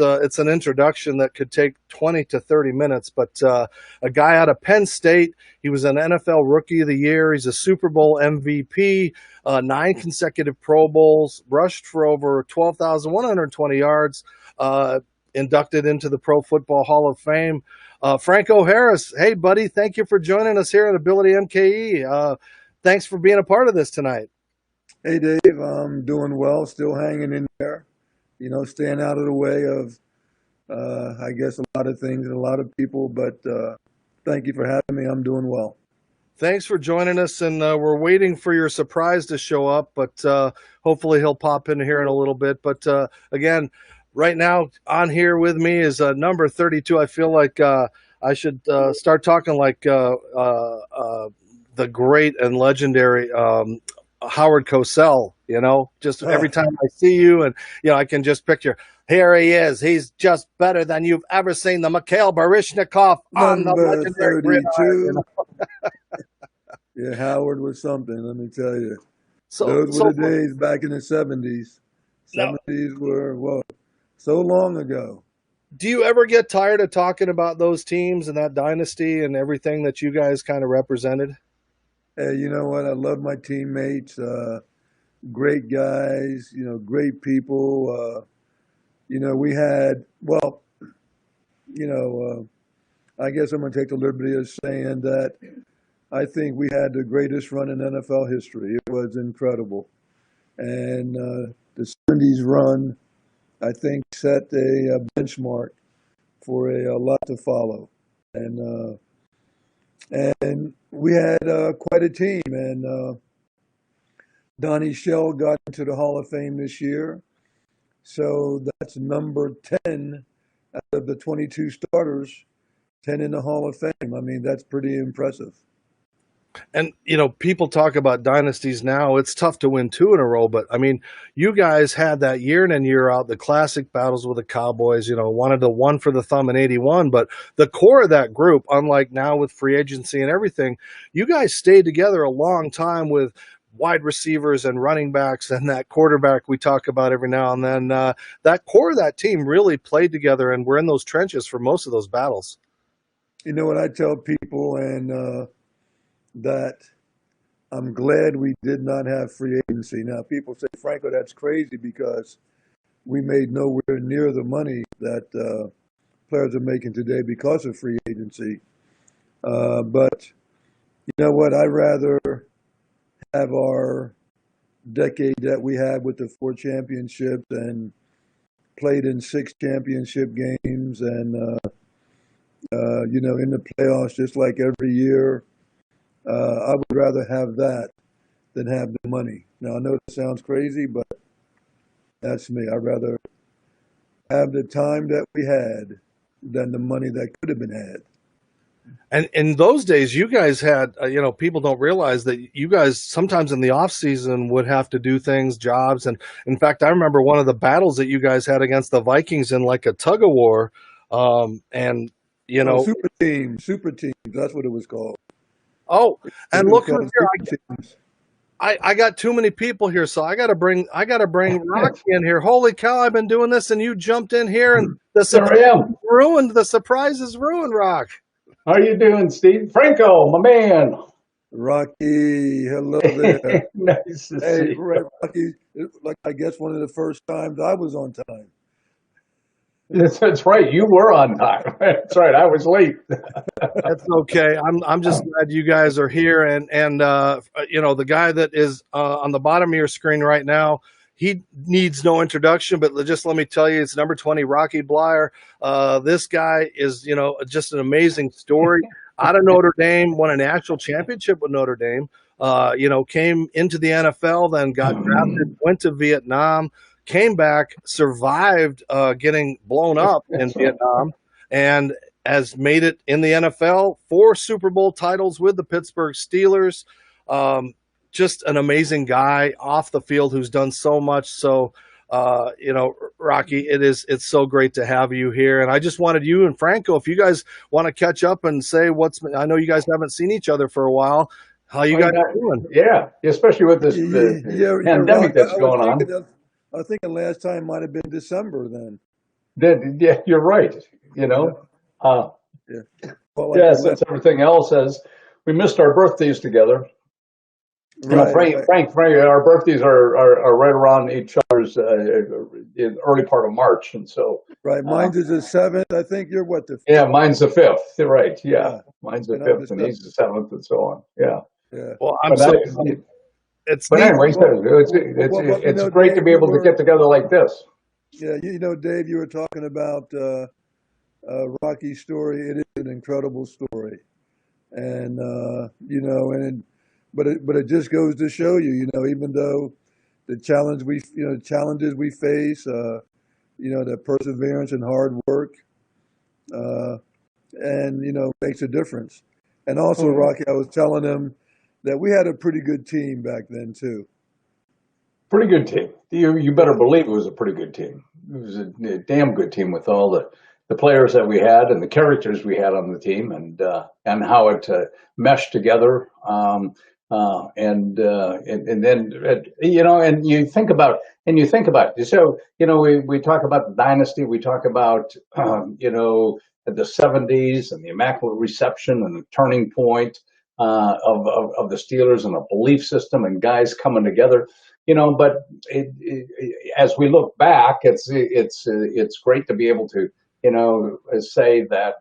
it's an introduction that could take 20 to 30 minutes. But a guy out of Penn State, he was an NFL Rookie of the Year. He's a Super Bowl MVP, 9 consecutive Pro Bowls, rushed for over 12,120 yards, inducted into the Pro Football Hall of Fame. Franco Harris, hey, buddy, thank you for joining us here at Ability MKE. Thanks for being a part of this tonight. Hey, Dave, I'm doing well, still hanging in there, staying out of the way of, I guess, a lot of things and a lot of people, but thank you for having me. I'm doing well. Thanks for joining us, and we're waiting for your surprise to show up, but hopefully he'll pop in here in a little bit. But again, right now on here with me is number 32. I feel like I should start talking like the great and legendary Howard Cosell, just every time I see you, and I can just picture, here he is. He's just better than you've ever seen the Mikhail Baryshnikov on the legendary 32. Yeah, Howard was something, let me tell you. Those were the days back in the 70s. 70s were, so long ago. Do you ever get tired of talking about those teams and that dynasty and everything that you guys kind of represented? Hey, you know what? I love my teammates, great guys, great people. We had, I guess I'm going to take the liberty of saying that I think we had the greatest run in NFL history. It was incredible. And the 70s run, I think, set a benchmark for a lot to follow. And we had quite a team. And Donnie Shell got into the Hall of Fame this year. So that's number 10 out of the 22 starters, 10 in the Hall of Fame. I mean, that's pretty impressive. And, people talk about dynasties now. It's tough to win 2 in a row. But, I mean, you guys had that year in and year out, the classic battles with the Cowboys, wanted the one for the thumb in 81. But the core of that group, unlike now with free agency and everything, you guys stayed together a long time with wide receivers and running backs and that quarterback we talk about every now and then. That core of that team really played together, and we're in those trenches for most of those battles. You know what I tell people, and that I'm glad we did not have free agency. Now, people say, Franco, that's crazy because we made nowhere near the money that players are making today because of free agency. But you know what? I'd rather have our decade that we had with the 4 championships and played in 6 championship games and, in the playoffs just like every year. I would rather have that than have the money. Now, I know it sounds crazy, but that's me. I'd rather have the time that we had than the money that could have been had. And in those days, you guys had, people don't realize that you guys sometimes in the off season would have to do things, jobs. And in fact, I remember one of the battles that you guys had against the Vikings in like a tug of war. Super team. That's what it was called. Oh, and look who's here. I got too many people here, so I gotta bring Rocky in here. Holy cow, I've been doing this and you jumped in here and the surprise is ruined, Rock. How you doing, Steve? Franco, my man. Rocky, hello there. Nice to see you. Rocky, like I guess one of the first times I was on time. That's right. You were on time. That's right. I was late. That's okay. I'm just glad you guys are here. And the guy that is on the bottom of your screen right now, he needs no introduction, but just let me tell you, it's number 20, Rocky Bleier. This guy is, just an amazing story. Out of Notre Dame, won a national championship with Notre Dame, came into the NFL, then got drafted, went to Vietnam, came back, survived getting blown up in Vietnam, and has made it in the NFL, 4 Super Bowl titles with the Pittsburgh Steelers. Just an amazing guy off the field who's done so much. So, Rocky, it's so great to have you here. And I just wanted you and Franco, if you guys want to catch up and say I know you guys haven't seen each other for a while. How you guys doing? Yeah, especially with this pandemic that's going on. I think the last time might have been December then. Then, yeah, you're right. You Yeah, know, uh, yeah. Well, like I yes, mentioned, that's everything else. As we missed our birthdays together. You know, right, right, Frank, our birthdays are right around each other's in early part of March, and so right. uh, Mine's is the seventh. I think you're what the yeah, fifth. mine's the fifth. You're right. Yeah, Yeah, mine's the and I'm the fifth, and seventh. he's the seventh, and so on. Yeah, Yeah. Well, I'm but so it's but neat. anyway, so Well, it's great to Dave, be able to get together like this. yeah, Dave, you were talking about Rocky's story. It is an incredible story, and but it just goes to show you, even though the challenges we face, the perseverance and hard work, uh, and makes a difference. And also, Oh, Rocky, I was telling him that we had a pretty good team back then too. pretty good team. You better Yeah, believe it was a pretty good team. It was a damn good team with all the players that we had and the characters we had on the team, and how it meshed together. And then and you think about it. So we talk about the dynasty. We talk about the '70s and the Immaculate Reception and the turning point of the Steelers and a belief system and guys coming together. But as we look back, it's great to be able to say that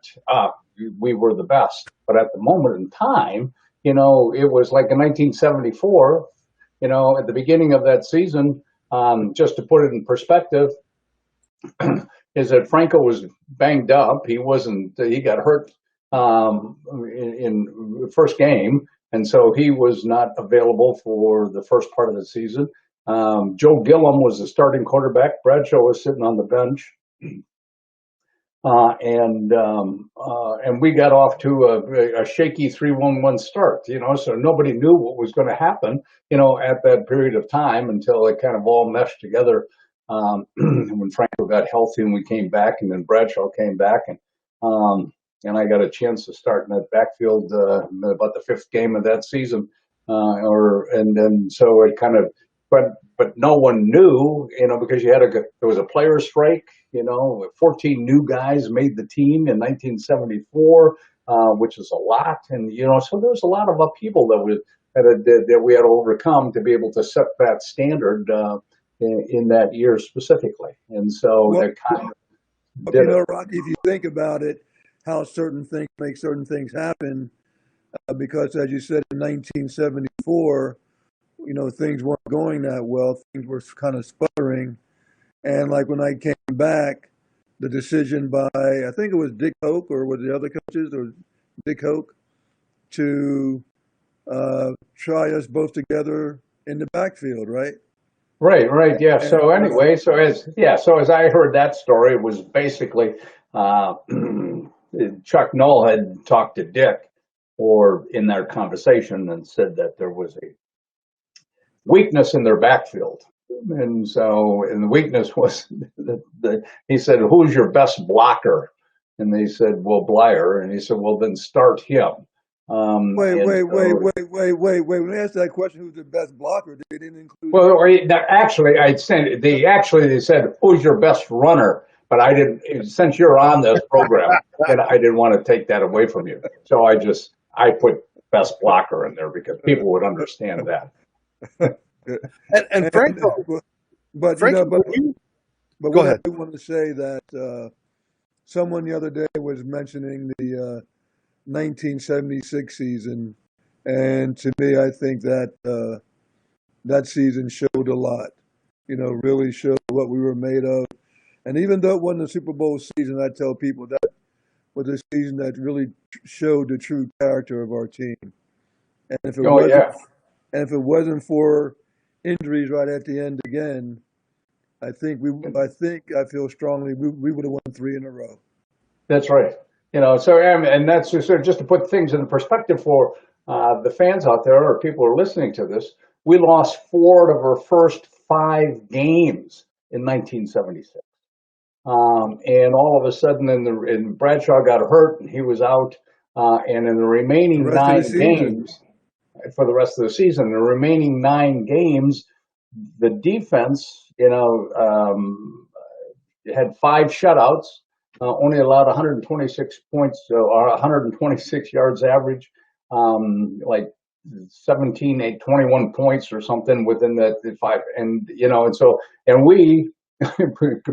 we were the best. But at the moment in time, it was like in 1974. At the beginning of that season, just to put it in perspective, is that Franco was banged up. He wasn't. He got hurt in the first game, and so he was not available for the first part of the season. Joe Gillum was the starting quarterback. Bradshaw was sitting on the bench. And we got off to a shaky 3-1-1 start, so nobody knew what was going to happen, at that period of time until it kind of all meshed together. When Franco got healthy and we came back, and then Bradshaw came back, and I got a chance to start in that backfield about the fifth game of that season, and then so it kind of, but no one knew, because there was a players' strike. 14 new guys made the team in 1974, which is a lot, and so there was a lot of upheaval that we had to overcome to be able to set that standard in that year specifically, and so well, that kind of did it. Rocky, if you think about it, how certain things make certain things happen, because as you said in 1974, things weren't going that well. Things were kind of sputtering. And like when I came back, the decision by, I think it was Dick Hoke, or was the other coaches, or Dick Hoke, to try us both together in the backfield, right? Right, yeah. So And anyway, so as I heard that story, it was basically uh, Chuck Noll had talked to Dick, or in their conversation, and said that there was a weakness in their backfield. And the weakness was he said, "Who's your best blocker?" And they said, "Well, Bleier." And he said, "Well, then start him." wait, And wait, wait, so, wait, wait, wait, wait. When they asked that question, who's the best blocker? They didn't include well, you. actually, they said, "Who's your best runner?" But I didn't. Since you're on this program, and I didn't want to take that away from you, so I put best blocker in there because people would understand that. And And Franco, but Franco, but go what I ahead. do want to say that someone the other day was mentioning the 1976 season, and to me, I think that that season showed a lot. Really showed what we were made of. And even though it wasn't a Super Bowl season, I tell people that was a season that really showed the true character of our team. And if it Oh wasn't, yeah, and if it wasn't for injuries right at the end again, I feel strongly we would have won three in a row. that's right. So and that's just to put things in perspective for the fans out there or people who are listening to this. We lost four of our first five games in 1976. And all of a sudden, and Bradshaw got hurt, and he was out. And in the The remaining rest of the nine season, games, for the rest of the season, the remaining nine games, the defense, had 5 shutouts, only allowed 126 points or 126 yards average, like 21 points or something within the five. And, and so, and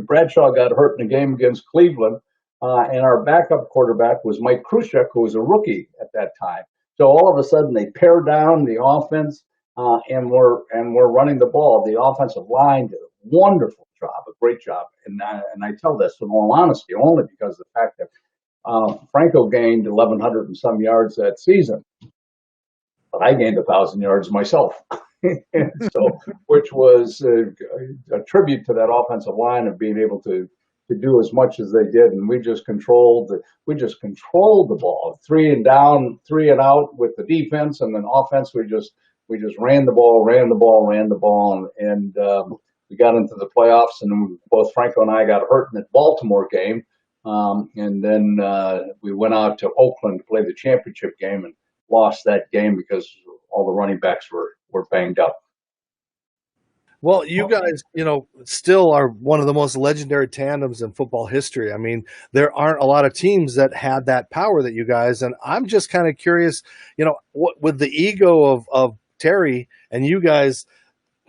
Bradshaw got hurt in a game against Cleveland. And our backup quarterback was Mike Krzyzek, who was a rookie at that time. So all of a sudden they pare down the offense, and we're running the ball. The offensive line did a wonderful job, a great job. And I tell this in all honesty, only because of the fact that Franco gained 1,100 and some yards that season, but I gained 1,000 yards myself. So, which was a tribute to that offensive line of being able to do as much as they did, and we just controlled the ball, 3 and down, 3 and out with the defense, and then offense we just ran the ball, and we got into the playoffs, and both Franco and I got hurt in the Baltimore game, and then we went out to Oakland to play the championship game and lost that game because all the running backs were banged up. Well, you guys, still are one of the most legendary tandems in football history. I mean, there aren't a lot of teams that had that power that you guys, and I'm just kind of curious, what with the ego of Terry and you guys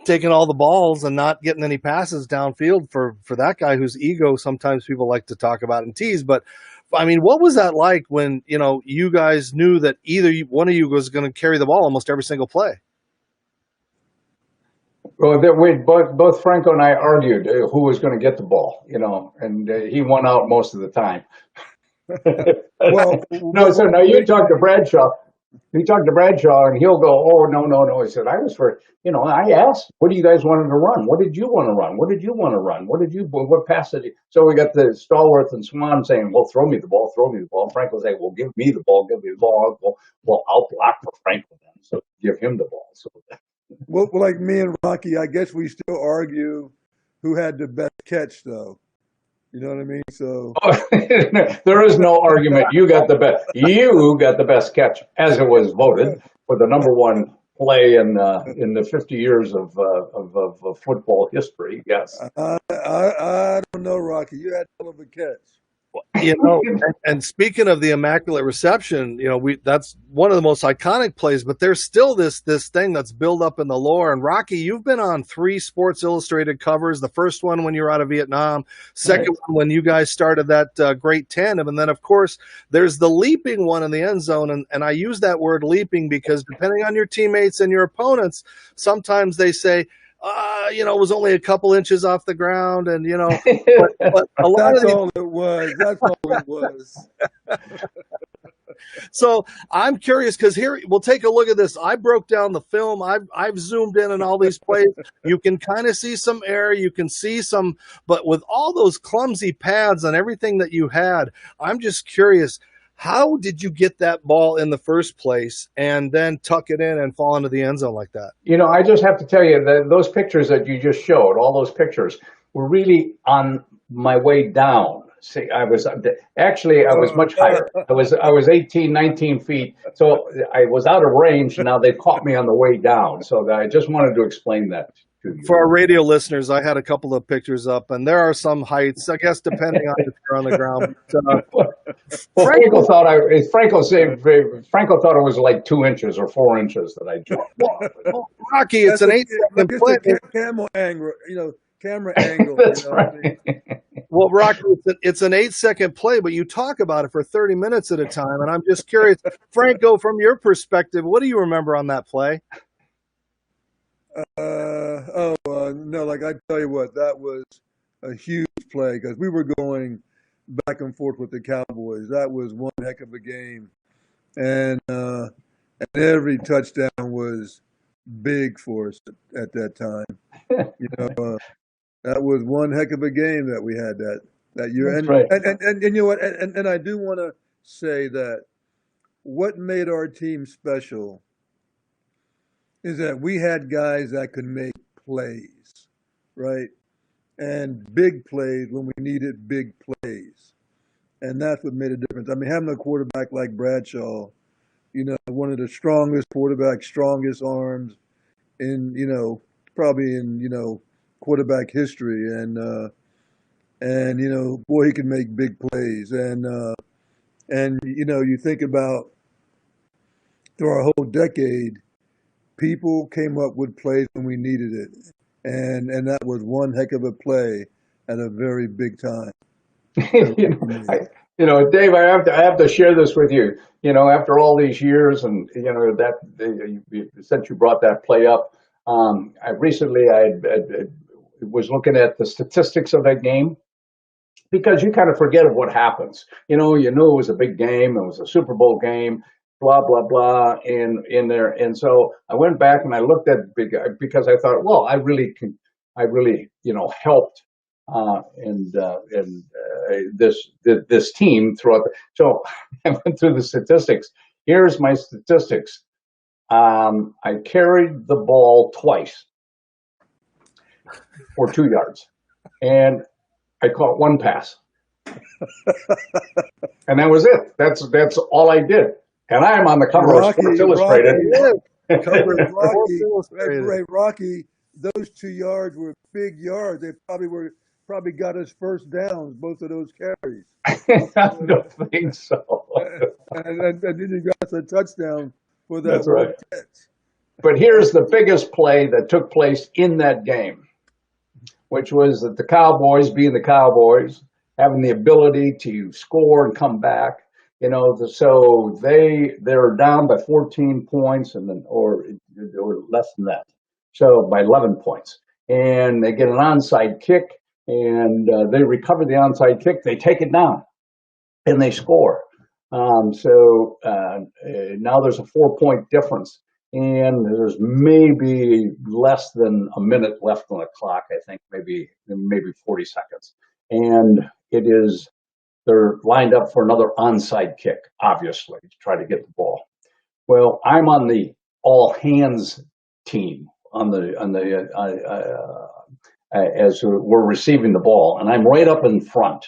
taking all the balls and not getting any passes downfield for that guy whose ego sometimes people like to talk about and tease. But I mean, what was that like when, you guys knew that either one of you was going to carry the ball almost every single play? Well, both Franco and I argued who was going to get the ball, and he won out most of the time. Well, so now you talk to Bradshaw. You talk to Bradshaw, and he'll go, "Oh, no." He said, "I was for, I asked, what do you guys wanted to run? What did you want to run? What did you want to run? What pass did you?" So we got the Stallworth and Swan saying, "Well, throw me the ball." Franco say, "Well, give me the ball. Well, I'll block for Franco then. So give him the ball." So. Well, like me and Rocky, I guess we still argue who had the best catch, though. You know what I mean? So there is no argument. You got the best. You got the best catch, as it was voted for the number one play in the 50 years of football history. Yes. I don't know, Rocky. You had a hell of a catch. And speaking of the Immaculate Reception, that's one of the most iconic plays, but there's still this thing that's built up in the lore. And Rocky, you've been on 3 Sports Illustrated covers. The first one when you were out of Vietnam, second one when you guys started that great tandem, and then of course there's the leaping one in the end zone. And I use that word leaping because depending on your teammates and your opponents, sometimes they say, it was only a couple inches off the ground, and but a lot That's of all it was. That's all it was. So I'm curious because here we'll take a look at this. I broke down the film. I've zoomed in on all these plays. You can kind of see some air. You can see some, but with all those clumsy pads and everything that you had, I'm just curious. How did you get that ball in the first place and then tuck it in and fall into the end zone like that? I just have to tell you that those pictures that you just showed, all those pictures, were really on my way down. See, I was much higher. I was 18, 19 feet. So I was out of range. Now they caught me on the way down. So I just wanted to explain that to you. For our radio listeners, I had a couple of pictures up, and there are some heights, I guess, depending on if you're on the ground. But, Franco thought it was like 2 inches or 4 inches that I jumped. Well, Rocky, it's an 8-second play. Camera angle, camera angle. That's right. Well, Rocky, it's an 8-second play, but you talk about it for 30 minutes at a time, and I'm just curious, Franco, from your perspective, what do you remember on that play? No, like I tell you what, that was a huge play because we were going back and forth with the Cowboys. That was one heck of a game, and every touchdown was big for us at that time. That was one heck of a game that we had that year. That's right. And you know what? And I do want to say that what made our team special is that we had guys that could make plays, right? And big plays when we needed big plays. And that's what made a difference. I mean, having a quarterback like Bradshaw, one of the strongest quarterbacks, strongest arms in, probably in, quarterback history. And and boy, he can make big plays. And you think about through our whole decade, people came up with plays when we needed it, and that was one heck of a play at a very big time. you know, Dave, I have to share this with you. After all these years, and since you brought that play up, I was looking at the statistics of that game, because you kind of forget of what happens. You knew it was a big game, it was a Super Bowl game, blah blah blah, in there. And so I went back and I looked at because I thought, well, I really helped this team throughout. So I went through the statistics. Here's my statistics. I carried the ball twice for 2 yards, and I caught one pass, and that was it. That's all I did. And I'm on the cover of Sports Illustrated. Rocky, those 2 yards were big yards. They probably got us first downs, both of those carries. I don't think so. and then you got a touchdown for that. That's right. Catch. But here's the biggest play that took place in that game, which was that the Cowboys, being the Cowboys, having the ability to score and come back. So they're down by 14 points, or less than that, so by 11 points, and they get an onside kick, and they recover the onside kick. They take it down, and they score. So now there's a 4-point difference, and there's maybe less than a minute left on the clock. I think maybe 40 seconds, and they're lined up for another onside kick, obviously, to try to get the ball. Well, I'm on the all hands team as we're receiving the ball, and I'm right up in front.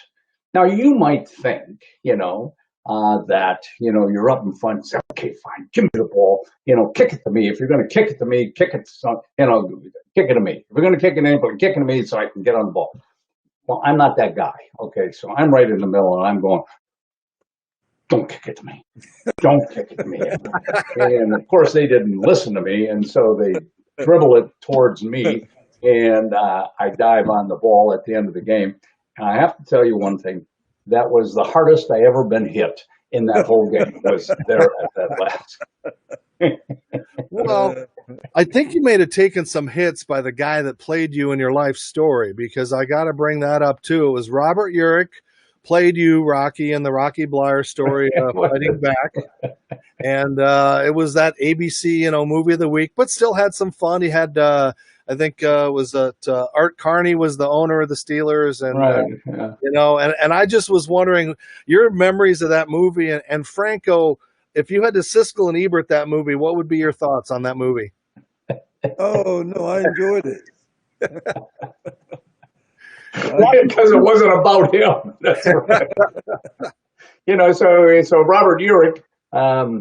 Now you might think, that you're up in front. Say, okay, fine, give me the ball. Kick it to me. If you're going to kick it to me, kick it to me. If you're going to kick it anybody, kick it to me so I can get on the ball. Well, I'm not that guy. Okay, so I'm right in the middle, and I'm going, don't kick it to me. Don't kick it to me. And of course, they didn't listen to me, and so they dribble it towards me, and I dive on the ball at the end of the game. And I have to tell you one thing. That was the hardest I ever been hit in that whole game, was there at that last. Well, I think you may have taken some hits by the guy that played you in your life story, because I got to bring that up too. It was Robert Urich played you, Rocky, in the Rocky Bleier story, Fighting Back. And it was that ABC, movie of the week, but still had some fun. He had, I think, Art Carney was the owner of the Steelers, and right, yeah. And I just was wondering your memories of that movie, and Franco. If you had to Siskel and Ebert that movie, what would be your thoughts on that movie? Oh no, I enjoyed it. Why? Because it wasn't about him. That's right. So Robert Urich,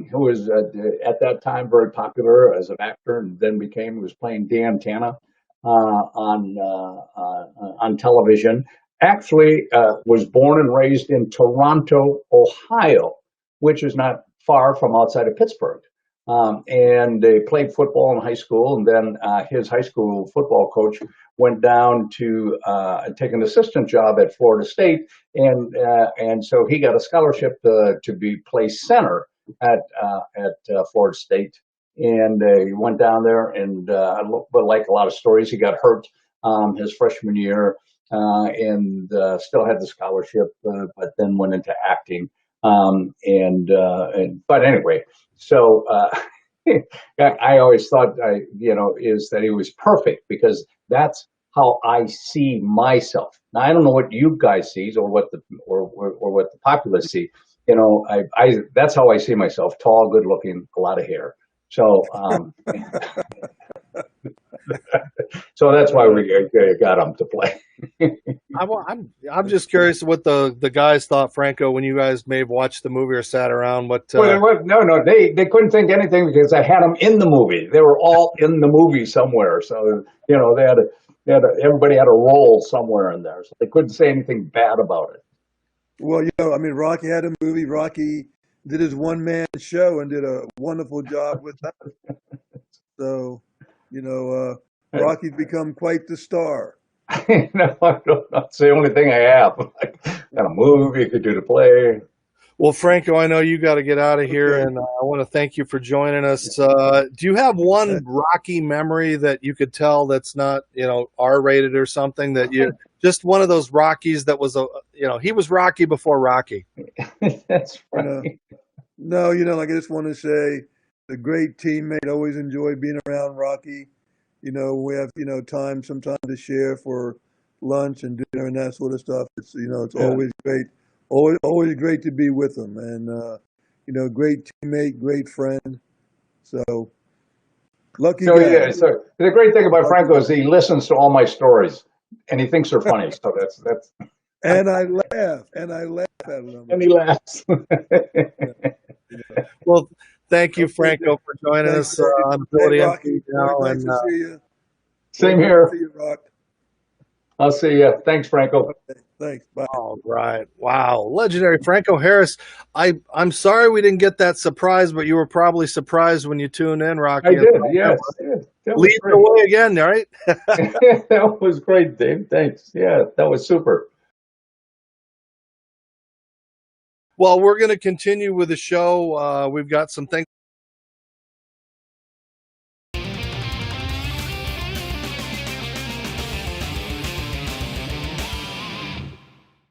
who was at that time very popular as an actor, and then was playing Dan Tana on television. Actually, was born and raised in Toronto, Ohio, which is not far from outside of Pittsburgh. And they played football in high school, and then his high school football coach went down to take an assistant job at Florida State, and so he got a scholarship to play center at Florida State, and he went down there, and but like a lot of stories, he got hurt his freshman year, and still had the scholarship, but then went into acting. But anyway, so I always thought, is that he was perfect, because that's how I see myself. Now I don't know what you guys see, or what the populace see. That's how I see myself: tall, good looking, a lot of hair. So so that's why we got him to play. I'm just curious what the guys thought, Franco, when you guys may have watched the movie or sat around. No, they couldn't think anything, because I had them in the movie. They were all in the movie somewhere. So they had Everybody had a role somewhere in there, so they couldn't say anything bad about it. Well, I mean, Rocky had a movie. Rocky did his one-man show and did a wonderful job with that. So, Rocky's become quite the star. That's the only thing I have. Got a movie, could do the play. Well, Franco, I know you got to get out of here, Okay. and I want to thank you for joining us. Do you have one Rocky memory that you could tell that's not, R-rated or something, that you just one of those Rockies that was he was Rocky before Rocky? That's right. No, like I just want to say, a great teammate. Always enjoy being around Rocky. We have time to share for lunch and dinner and that sort of stuff. It's it's always great. Always great to be with him, and great teammate, great friend. So lucky So guy. yeah, so the great thing about Franco is he listens to all my stories, and he thinks they're funny. So that's And I laugh at them. and he laughs. Well, thank you, Franco, for joining us on Ability Hey, MP Rocky, now. nice And to see you. Same Nice here. to see you, Rock. I'll see you. Thanks, Franco. Okay, thanks. Bye. all right, wow, legendary Franco Harris. I'm sorry we didn't get that surprise, but you were probably surprised when you tuned in, Rocky. I did. Yes. That was Lead the great. way again, right? That was great, Dave. Thanks. Yeah, that was super. Well, we're going to continue with the show. We've got some things